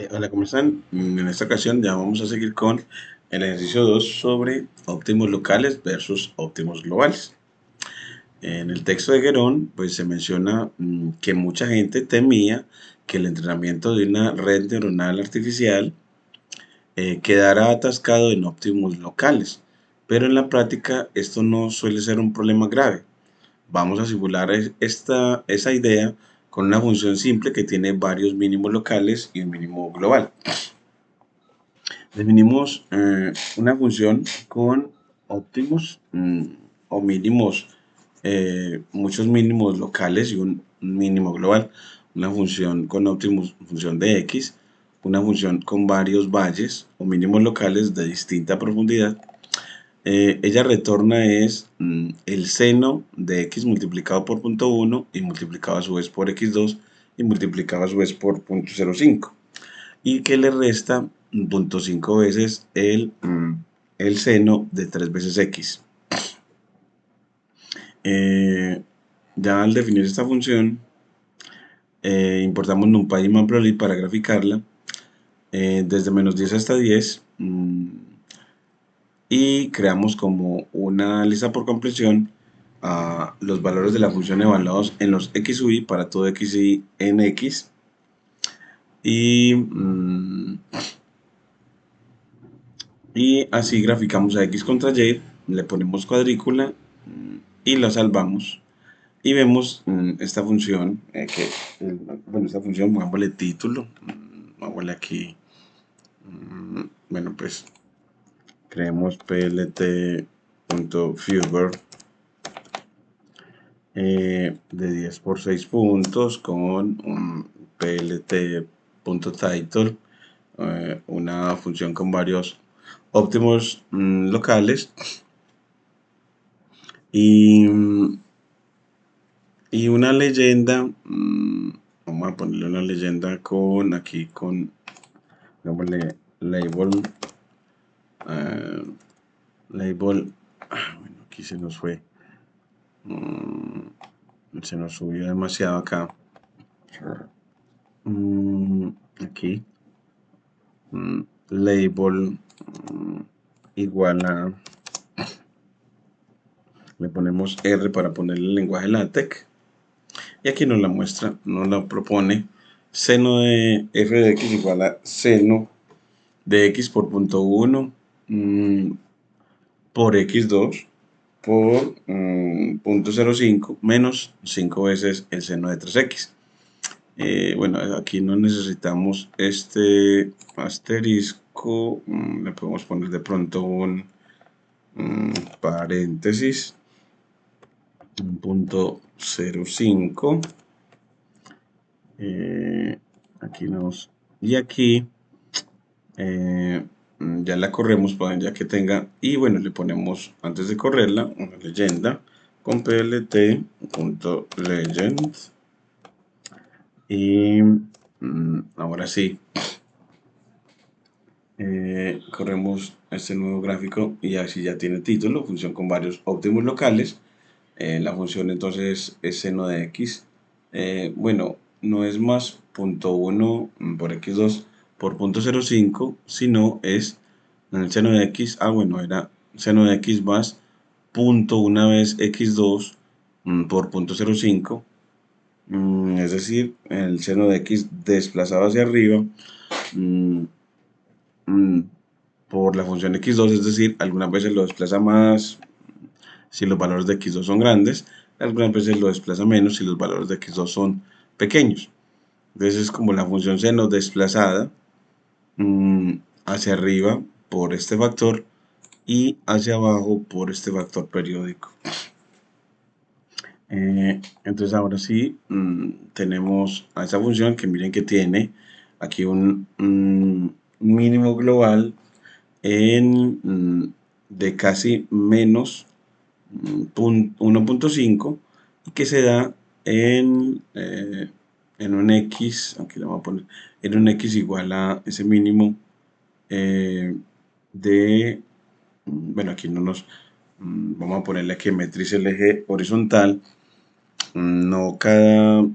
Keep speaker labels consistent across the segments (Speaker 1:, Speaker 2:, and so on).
Speaker 1: Hola, ¿cómo están? En esta ocasión ya vamos a seguir con el ejercicio 2 sobre óptimos locales versus óptimos globales. En el texto de Guerón, pues se menciona que mucha gente temía que el entrenamiento de una red neuronal artificial quedara atascado en óptimos locales, pero en la práctica esto no suele ser un problema grave. Vamos a simular esa idea con una función simple que tiene varios mínimos locales y un mínimo global. Definimos una función con óptimos o mínimos, muchos mínimos locales y un mínimo global. Una función con óptimos, función de x, una función con varios valles o mínimos locales de distinta profundidad. Ella retorna es el seno de x multiplicado por punto 1 y multiplicado a su vez por x2 y multiplicado a su vez por punto 0,5 y que le resta 0,5 veces el seno de 3 veces x. Ya al definir esta función, importamos NumPy y Matplotlib para graficarla desde menos 10 hasta 10 y creamos como una lista por compleción los valores de la función evaluados en los x y para todo x y en x y así graficamos a x contra y, le ponemos cuadrícula y la salvamos y vemos esta función bueno, esta función, pongámosle título, pongámosle aquí, bueno, pues creemos plt.figure de 10 por 6 puntos con plt.title, una función con varios óptimos locales y una leyenda, vamos a ponerle una leyenda con aquí con, digámosle, label, bueno, aquí se nos fue, se nos subió demasiado acá, aquí, label igual a, le ponemos R para ponerle el lenguaje LaTeX. Y aquí nos la muestra, nos la propone seno de f de x igual a seno de x por punto 1 por x2 por punto 0,5 menos 5 veces el seno de 3x. Bueno, aquí no necesitamos este asterisco, le podemos poner de pronto un paréntesis, un punto 0,5. Aquí nos, y aquí ya la corremos, ya que tenga, y bueno, le ponemos antes de correrla una leyenda con plt.legend y ahora sí corremos este nuevo gráfico y así ya tiene título, función con varios óptimos locales. La función entonces es seno de x, bueno, no es más punto 1 por x2 por punto 0,5, sino es el seno de x, bueno, era seno de x más punto una vez x2 por punto 0,5, es decir, el seno de x desplazado hacia arriba por la función x2, es decir, algunas veces lo desplaza más si los valores de x2 son grandes, algunas veces lo desplaza menos si los valores de x2 son pequeños. Entonces es como la función seno desplazada hacia arriba por este factor y hacia abajo por este factor periódico. Entonces ahora sí tenemos a esa función que miren que tiene aquí un mínimo global de casi menos 1,5 y que se da en un x, aquí le vamos a poner, en un x igual a ese mínimo de, bueno, aquí no nos, vamos a ponerle que metrice el eje horizontal, no cada,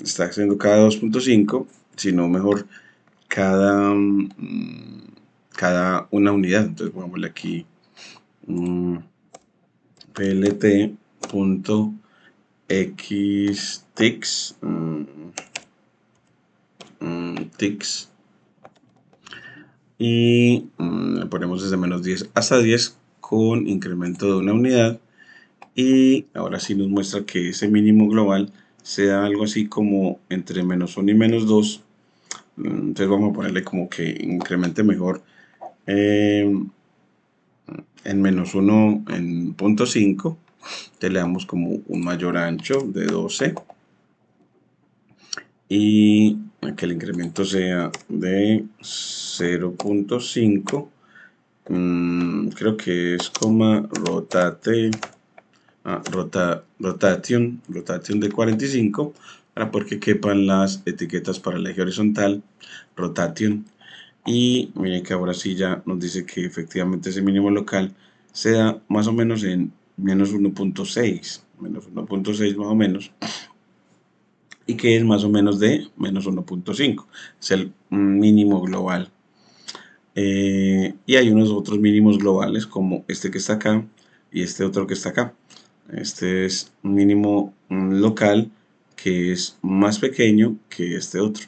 Speaker 1: está haciendo cada 2,5, sino mejor cada, cada una unidad. Entonces pongámosle aquí plt.xticks ticks y le ponemos desde menos 10 hasta 10 con incremento de una unidad. Y ahora sí nos muestra que ese mínimo global sea algo así como entre menos 1 y menos 2. Entonces vamos a ponerle como que incremente mejor en menos 1 en 0.5. Entonces le damos como un mayor ancho de 12 y que el incremento sea de 0.5. Creo que es coma rotate rotation de 45 para porque quepan las etiquetas para el eje horizontal rotation. Y miren que ahora sí ya nos dice que efectivamente ese mínimo local se da más o menos en menos 1.6 más o menos, y que es más o menos de menos 1.5, es el mínimo global. Y hay unos otros mínimos globales como este que está acá y este otro que está acá. Este es un mínimo local que es más pequeño que este otro.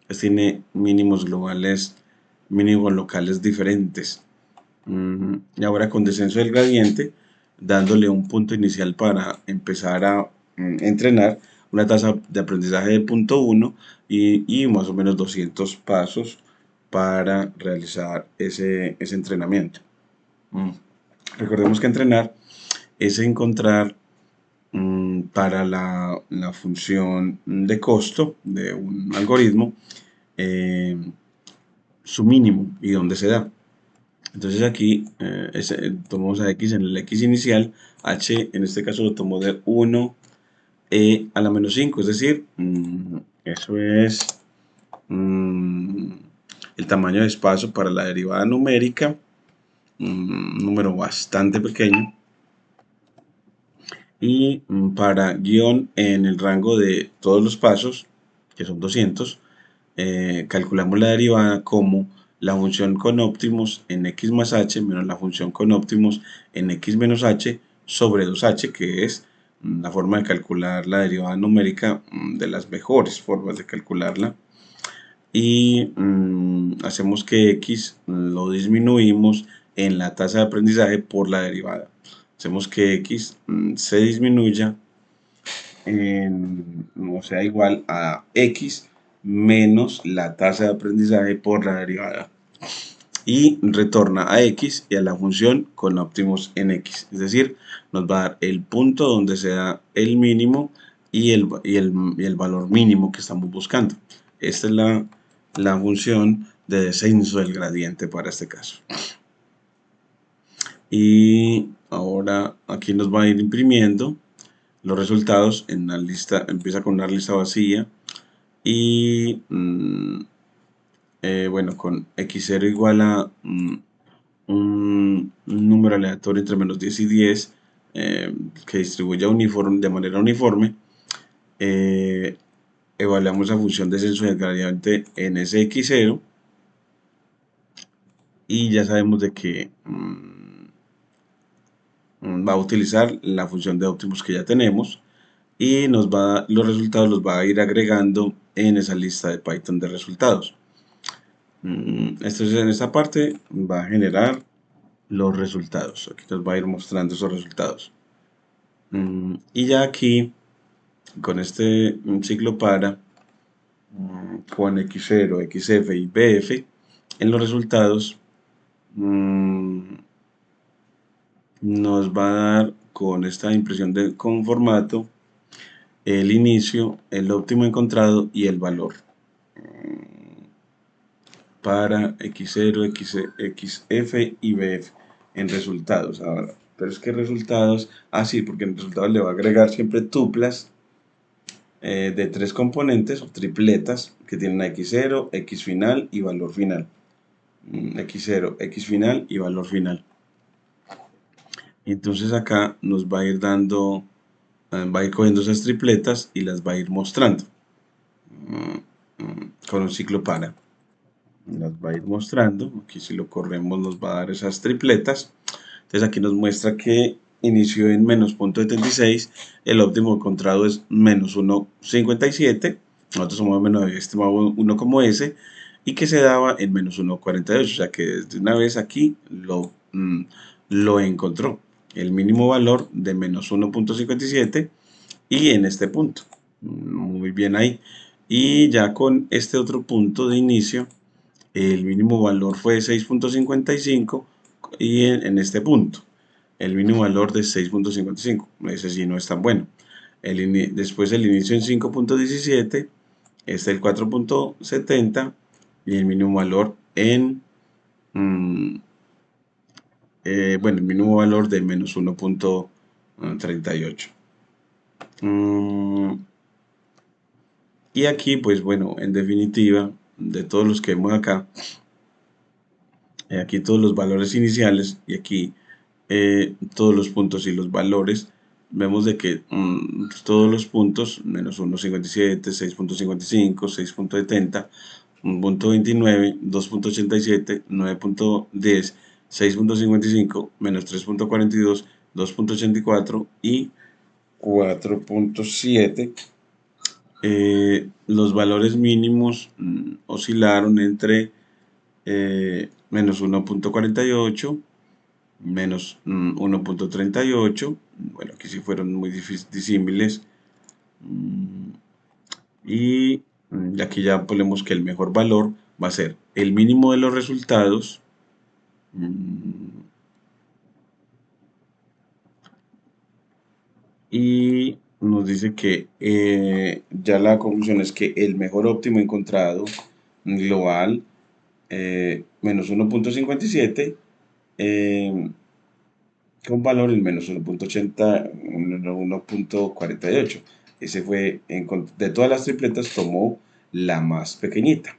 Speaker 1: Este tiene mínimos globales, mínimos locales diferentes. Y ahora con descenso del gradiente, dándole un punto inicial para empezar a entrenar, una tasa de aprendizaje de 0.1 y más o menos 200 pasos para realizar ese entrenamiento. Recordemos que entrenar es encontrar para la función de costo de un algoritmo su mínimo y dónde se da. Entonces aquí tomamos a x en el x inicial, h en este caso lo tomo de 1 a la menos 5, es decir, eso es el tamaño de espacio para la derivada numérica, un número bastante pequeño. Y para guión en el rango de todos los pasos, que son 200, calculamos la derivada como la función con óptimos en x más h menos la función con óptimos en x menos h sobre 2h, que es la forma de calcular la derivada numérica, de las mejores formas de calcularla. Y hacemos que x lo disminuimos en la tasa de aprendizaje por la derivada. Hacemos que x se disminuya o sea igual a x menos la tasa de aprendizaje por la derivada, y retorna a x y a la función con óptimos en x, es decir, nos va a dar el punto donde se da el mínimo y el valor mínimo que estamos buscando. Esta es la función de descenso del gradiente para este caso. Y ahora aquí nos va a ir imprimiendo los resultados en la lista. Empieza con una lista vacía y bueno, con x0 igual a un número aleatorio entre menos 10 y 10 que distribuya de manera uniforme. Evaluamos la función de descenso del gradiente en ese x0 y ya sabemos de que va a utilizar la función de óptimos que ya tenemos y los resultados los va a ir agregando en esa lista de Python de resultados. Entonces en esta parte va a generar los resultados. Aquí nos va a ir mostrando esos resultados. Y ya aquí, con este ciclo para, con x0, xf y bf, en los resultados nos va a dar con esta impresión con formato el inicio, el óptimo encontrado y el valor para x0, xf y bf en resultados. Ahora, pero es que resultados, sí, porque en resultados le va a agregar siempre tuplas de 3 componentes o tripletas que tienen x0, x final y valor final. x0, x final y valor final. Entonces acá nos va a ir dando, va a ir cogiendo esas tripletas y las va a ir mostrando con un ciclo para. las va a ir mostrando. Aquí si lo corremos nos va a dar esas tripletas. Entonces aquí nos muestra que inició en menos 0.76, el óptimo encontrado es menos 1.57, nosotros somos menos estimado 1 como S, y que se daba en menos 1.48, o sea que desde una vez aquí lo encontró, el mínimo valor de menos 1.57 y en este punto. Muy bien ahí. Y ya con este otro punto de inicio, el mínimo valor fue 6.55 y en este punto, el mínimo valor de 6.55. Ese sí no es tan bueno. Después el inicio en 5.17, está el 4.70 y el mínimo valor en, bueno, el mínimo valor de menos 1.38. Y aquí, pues bueno, en definitiva, de todos los que vemos acá, aquí todos los valores iniciales y aquí todos los puntos y los valores, vemos de que todos los puntos, menos 1.57, 6.55, 6.70, 1.29, 2.87, 9.10, 6.55, menos 3.42, 2.84 y 4.7. Los valores mínimos oscilaron entre menos 1.48, menos 1.38, bueno, aquí sí fueron muy disímiles, y aquí ya ponemos que el mejor valor va a ser el mínimo de los resultados, y nos dice que ya la conclusión es que el mejor óptimo encontrado global, menos 1.57, con valor en menos 1.80, 1.48. Ese fue, de todas las tripletas, tomó la más pequeñita,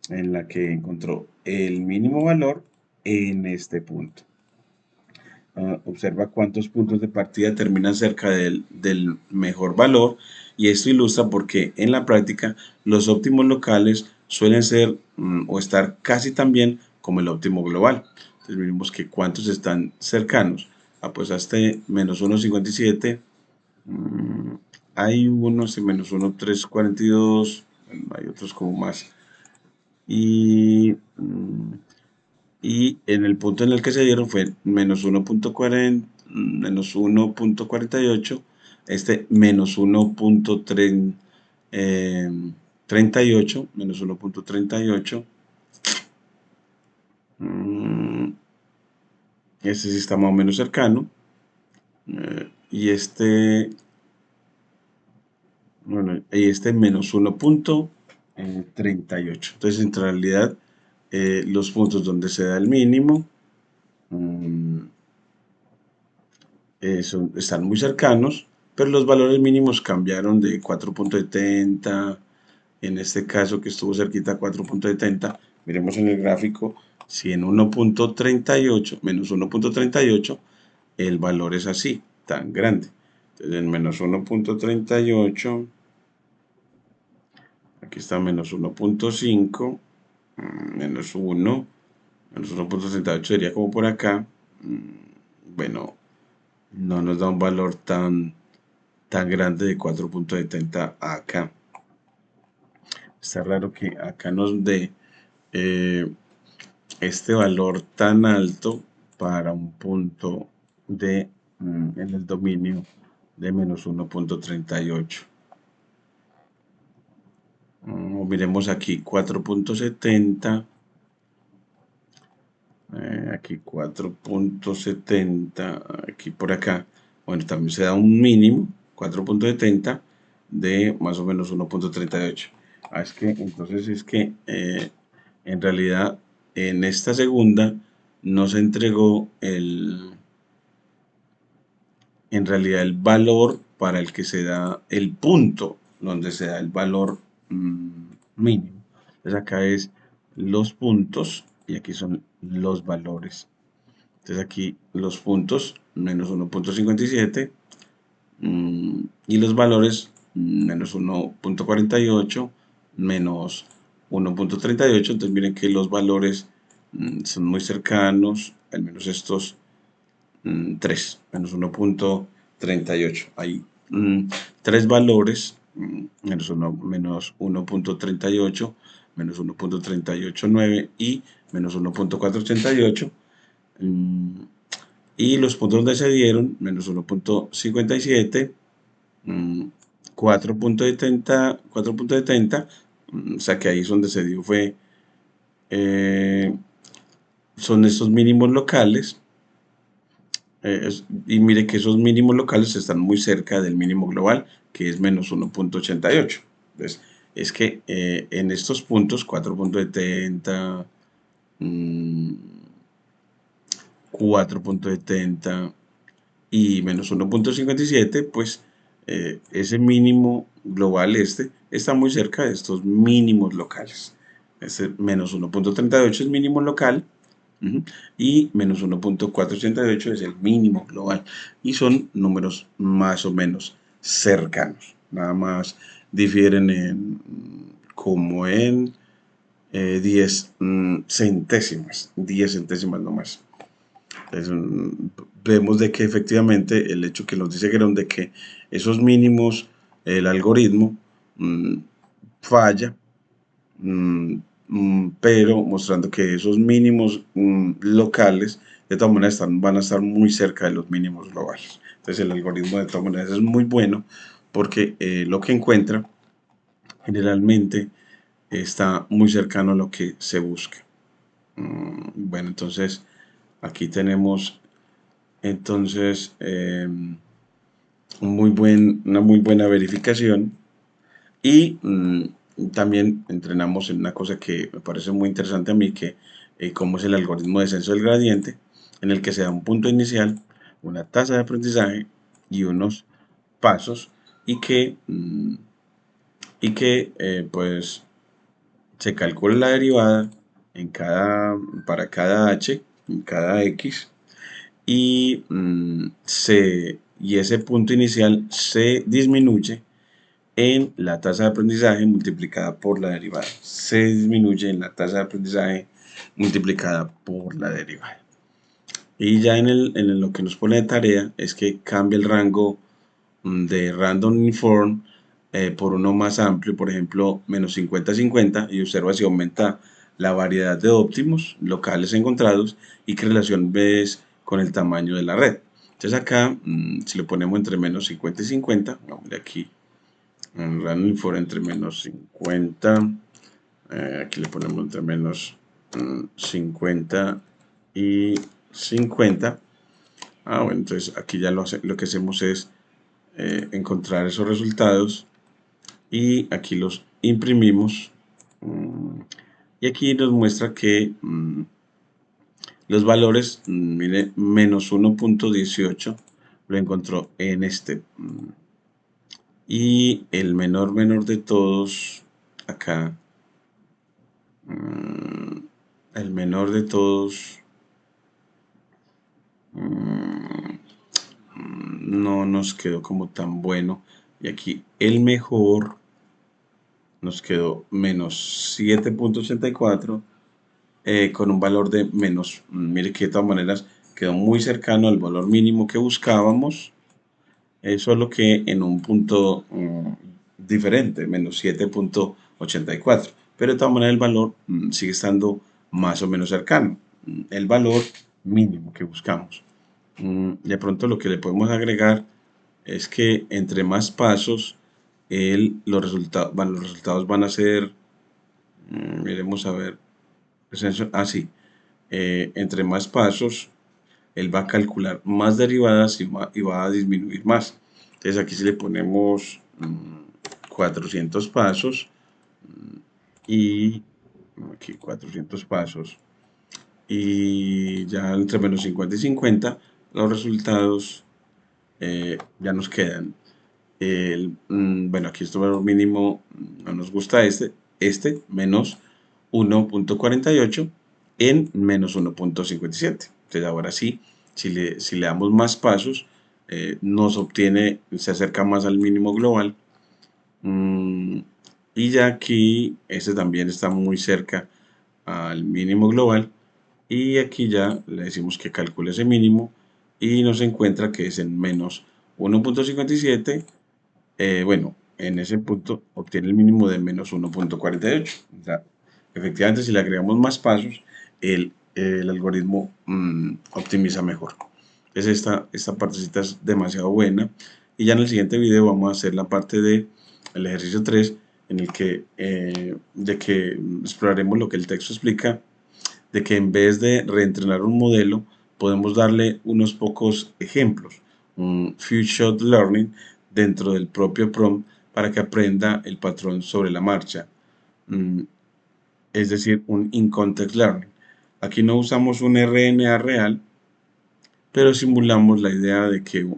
Speaker 1: en la que encontró el mínimo valor en este punto. Observa cuántos puntos de partida terminan cerca del mejor valor, y esto ilustra porque en la práctica los óptimos locales suelen ser o estar casi tan bien como el óptimo global. Entonces miremos que cuántos están cercanos. Pues hasta menos 1.57, hay unos en menos 1.342, bueno, hay otros como más. Y en el punto en el que se dieron fue menos 1.40, menos 1.48, menos 1.38, menos 1.38. Este sí está más o menos cercano. Y bueno, y menos 1.38. Entonces, en realidad, los puntos donde se da el mínimo están muy cercanos, pero los valores mínimos cambiaron de 4.70, en este caso que estuvo cerquita 4.70, miremos en el gráfico, si en 1.38, menos 1.38, el valor es así, tan grande. Entonces en menos 1.38, aquí está menos 1.5, menos 1, menos 1.38 sería como por acá. Bueno, no nos da un valor tan grande de 4.70 acá. Está raro que acá nos dé este valor tan alto para un punto en el dominio de menos 1.38. Miremos aquí 4.70. Aquí 4.70, aquí por acá. Bueno, también se da un mínimo, 4.70, de más o menos 1.38. Es que, entonces es que en realidad en esta segunda no se entregó en realidad el valor para el que se da el punto donde se da el valor mínimo. Entonces acá es los puntos y aquí son los valores. Entonces aquí los puntos menos 1.57 y los valores menos 1.48 menos 1.38. Entonces miren que los valores son muy cercanos, al menos estos 3, menos 1.38. Hay 3 valores, menos 1.38, menos 1.389 y menos 1.488. Y los puntos donde se dieron, menos 1.57, 4.70, o sea que ahí es donde se dio fue, son estos mínimos locales, y mire que esos mínimos locales están muy cerca del mínimo global, que es menos 1.88. Entonces, es que en estos puntos, 4.70, 4.70 y menos 1.57, pues ese mínimo global está muy cerca de estos mínimos locales. Ese menos 1.38 es mínimo local, y menos 1.488 es el mínimo global. Y son números más o menos cercanos. Nada más difieren como en 10 centésimas. 10 centésimas nomás. Vemos de que efectivamente el hecho que nos dice Gerón de que esos mínimos, el algoritmo falla, pero mostrando que esos mínimos locales de todas maneras van a estar muy cerca de los mínimos globales. Entonces el algoritmo de todas maneras es muy bueno porque lo que encuentra generalmente está muy cercano a lo que se busca. Bueno, entonces aquí tenemos entonces una muy buena verificación. Y también entrenamos en una cosa que me parece muy interesante a mí, que cómo es el algoritmo de descenso del gradiente, en el que se da un punto inicial, una tasa de aprendizaje y unos pasos, y que pues se calcula la derivada para cada h, en cada x, y ese punto inicial se disminuye en la tasa de aprendizaje multiplicada por la derivada. Se disminuye en la tasa de aprendizaje multiplicada por la derivada. Y ya en lo que nos pone de tarea es que cambia el rango de random uniform por uno más amplio, por ejemplo, menos 50-50, y observa si aumenta la variedad de óptimos locales encontrados y qué relación ves con el tamaño de la red. Entonces acá, si lo ponemos entre menos 50 y 50, vamos de aquí, en random uniform entre menos 50, aquí le ponemos entre menos 50 y 50. Bueno, entonces aquí ya lo que hacemos es encontrar esos resultados y aquí los imprimimos, y aquí nos muestra que los valores, mire, menos 1.18 lo encontró en este, y el menor de todos acá, el menor de todos no nos quedó como tan bueno, y aquí el mejor nos quedó menos 7.84 con un valor de menos, mire que de todas maneras quedó muy cercano al valor mínimo que buscábamos, solo que en un punto diferente, menos 7.84, pero de todas maneras el valor sigue estando más o menos cercano, el valor mínimo que buscamos. De pronto lo que le podemos agregar es que entre más pasos, los resultados van a ser, miremos a ver, así, entre más pasos, él va a calcular más derivadas y va a disminuir más. Entonces aquí si le ponemos 400 pasos, y aquí 400 pasos, y ya entre menos 50 y 50, los resultados ya nos quedan. Bueno, aquí este valor mínimo no nos gusta este menos 1.48 en menos 1.57. Entonces ahora sí, si le damos más pasos, se acerca más al mínimo global, Y ya aquí, este también está muy cerca al mínimo global. Y aquí ya le decimos que calcule ese mínimo y nos encuentra que es en menos 1.57. Bueno, en ese punto obtiene el mínimo de menos 1.48. O sea, efectivamente, si le agregamos más pasos, el algoritmo optimiza mejor. Entonces, esta partecita es demasiado buena. Y ya en el siguiente video vamos a hacer la parte de el ejercicio 3, en el que, de que exploraremos lo que el texto explica, de que en vez de reentrenar un modelo, podemos darle unos pocos ejemplos, un few shot learning dentro del propio prompt para que aprenda el patrón sobre la marcha, mm, es decir, un in-context learning. Aquí no usamos un RNA real, pero simulamos la idea de que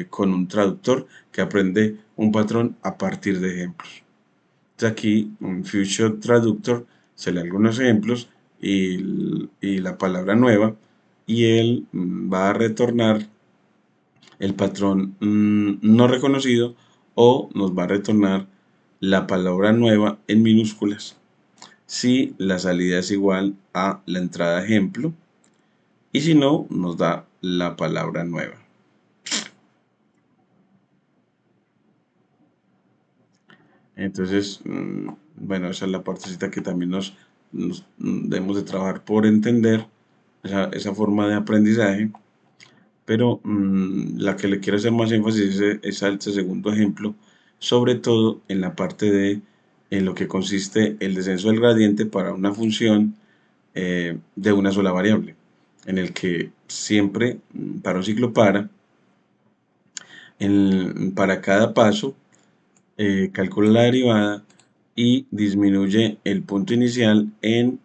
Speaker 1: con un traductor que aprende un patrón a partir de ejemplos. Entonces aquí un Future Traductor se lee algunos ejemplos y la palabra nueva, y él va a retornar el patrón no reconocido, o nos va a retornar la palabra nueva en minúsculas si la salida es igual a la entrada ejemplo, y si no, nos da la palabra nueva. Entonces, bueno, esa es la partecita que también nos debemos de trabajar por entender esa forma de aprendizaje, pero la que le quiero hacer más énfasis es a este segundo ejemplo, sobre todo en la parte en lo que consiste el descenso del gradiente para una función de una sola variable, en el que siempre, para un ciclo para cada paso, calcula la derivada y disminuye el punto inicial en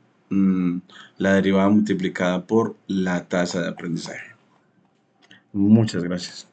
Speaker 1: la derivada multiplicada por la tasa de aprendizaje. Muchas gracias.